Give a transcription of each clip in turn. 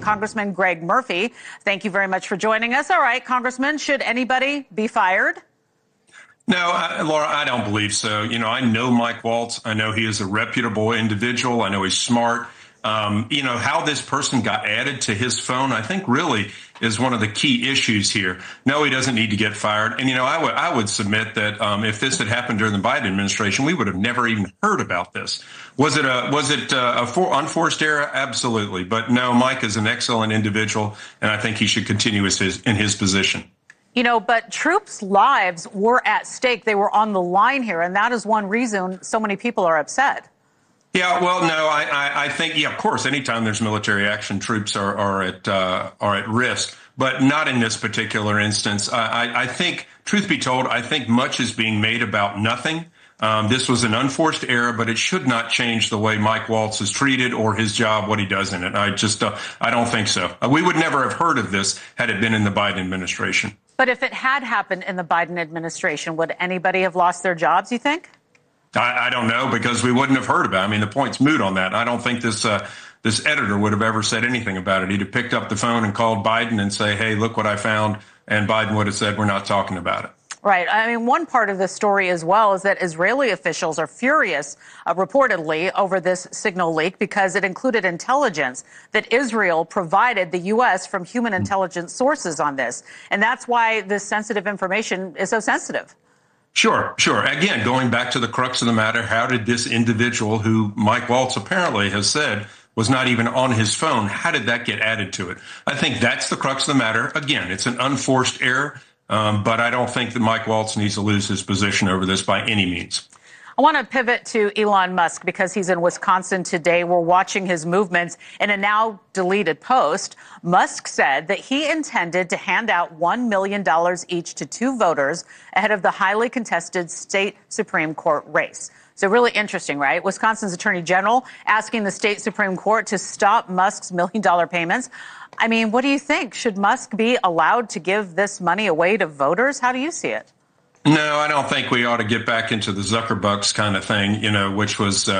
Congressman Greg Murphy, thank you very much for joining us. All right, Congressman, should anybody be fired? No, Laura, I don't believe so. I know Mike Waltz. I know he is a reputable individual. I know he's smart. How this person got added to his phone, I think really is one of the key issues here. No, he doesn't need to get fired. And, I would submit that if this had happened during the Biden administration, we would have never even heard about this. Was it a unforced error? Absolutely. But no, Mike is an excellent individual, and I think he should continue in his position. But troops' lives were at stake. They were on the line here, and that is one reason so many people are upset. Yeah, well, no, I think, of course, anytime there's military action, troops are at risk, but not in this particular instance. I think, truth be told, I think much is being made about nothing. This was an unforced error, but it should not change the way Mike Waltz is treated or his job, what he does in it. I don't think so. We would never have heard of this had it been in the Biden administration. But if it had happened in the Biden administration, would anybody have lost their jobs, you think? I don't know, because we wouldn't have heard about it. I mean, the point's moot on that. I don't think this editor would have ever said anything about it. He'd have picked up the phone and called Biden and say, hey, look what I found. And Biden would have said, we're not talking about it. Right. I mean, one part of the story as well is that Israeli officials are furious, reportedly, over this signal leak because it included intelligence that Israel provided the U.S. from human intelligence sources on this. And that's why this sensitive information is so sensitive. Sure. Again, going back to the crux of the matter, how did this individual, who Mike Waltz apparently has said was not even on his phone, how did that get added to it? I think that's the crux of the matter. Again, it's an unforced error. But I don't think that Mike Waltz needs to lose his position over this by any means. I want to pivot to Elon Musk because he's in Wisconsin today. We're watching his movements. In a now deleted post, Musk said that he intended to hand out $1 million each to two voters ahead of the highly contested state Supreme Court race. So really interesting, right? Wisconsin's Attorney General asking the state Supreme Court to stop Musk's $1 million payments. I mean, what do you think? Should Musk be allowed to give this money away to voters? How do you see it? No, I don't think we ought to get back into the Zuckerbucks kind of thing, which was,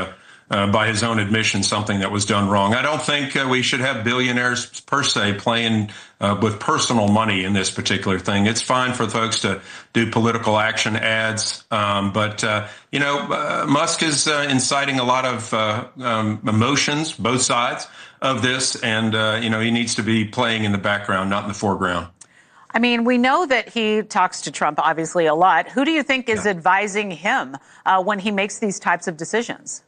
by his own admission, something that was done wrong. I don't think we should have billionaires per se playing with personal money in this particular thing. It's fine for folks to do political action ads, but Musk is inciting a lot of emotions, both sides of this, and he needs to be playing in the background, not in the foreground. I mean, we know that he talks to Trump, obviously, a lot. Who do you think is advising him when he makes these types of decisions?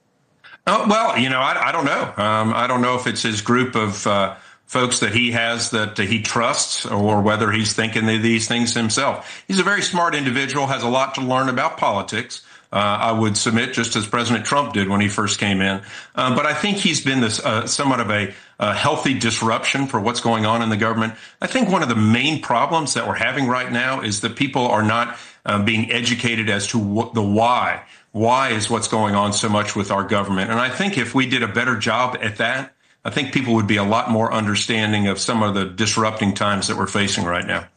Oh, well, I don't know. I don't know if it's his group of folks that he has that he trusts, or whether he's thinking of these things himself. He's a very smart individual, has a lot to learn about politics. I would submit, just as President Trump did when he first came in. But I think he's been this somewhat of a healthy disruption for what's going on in the government. I think one of the main problems that we're having right now is that people are not being educated as to the why. Why is what's going on so much with our government? And I think if we did a better job at that, I think people would be a lot more understanding of some of the disrupting times that we're facing right now.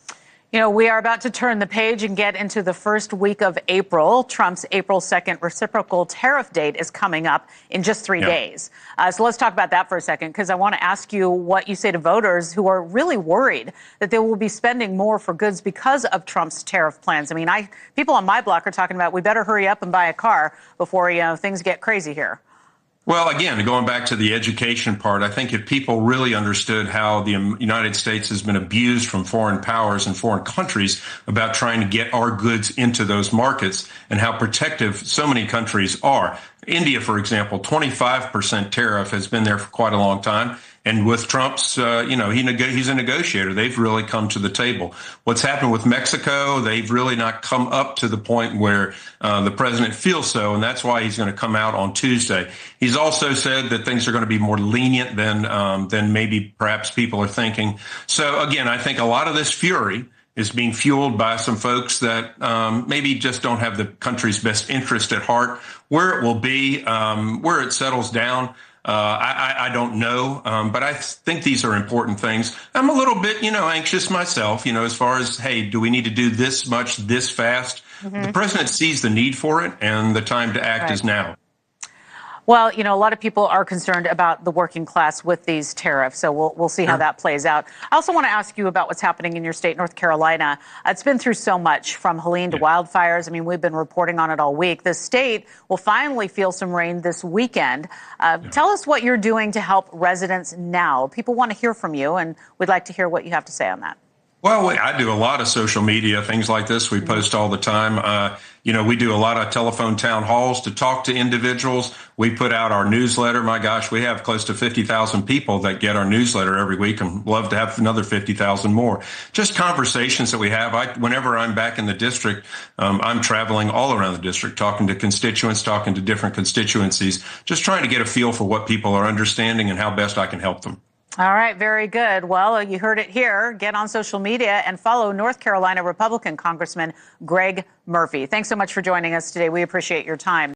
We are about to turn the page and get into the first week of April. Trump's April 2nd reciprocal tariff date is coming up in just 3 days. So let's talk about that for a second, because I want to ask you what you say to voters who are really worried that they will be spending more for goods because of Trump's tariff plans. I mean, people on my block are talking about we better hurry up and buy a car before, things get crazy here. Well, again, going back to the education part, I think if people really understood how the United States has been abused from foreign powers and foreign countries about trying to get our goods into those markets, and how protective so many countries are. India, for example, 25% tariff has been there for quite a long time. And with Trump's, he's a negotiator. They've really come to the table. What's happened with Mexico, they've really not come up to the point where the president feels so, and that's why he's going to come out on Tuesday. He's also said that things are going to be more lenient than maybe perhaps people are thinking. So, again, I think a lot of this fury is being fueled by some folks that maybe just don't have the country's best interest at heart. Where it will be, where it settles down, I don't know, but I think these are important things. I'm a little bit, anxious myself, as far as, hey, do we need to do this much, this fast? Mm-hmm. The president sees the need for it, and the time to act is now. Well, you know, a lot of people are concerned about the working class with these tariffs, so we'll see how that plays out. I also want to ask you about what's happening in your state, North Carolina. It's been through so much, from Helene to wildfires. I mean, we've been reporting on it all week. The state will finally feel some rain this weekend. Tell us what you're doing to help residents now. People want to hear from you, and we'd like to hear what you have to say on that. Well, I do a lot of social media, things like this. We post all the time. We do a lot of telephone town halls to talk to individuals. We put out our newsletter. My gosh, we have close to 50,000 people that get our newsletter every week, and love to have another 50,000 more. Just conversations that we have. Whenever I'm back in the district, I'm traveling all around the district, talking to constituents, talking to different constituencies, just trying to get a feel for what people are understanding and how best I can help them. All right, very good. Well, you heard it here. Get on social media and follow North Carolina Republican Congressman Greg Murphy. Thanks so much for joining us today. We appreciate your time.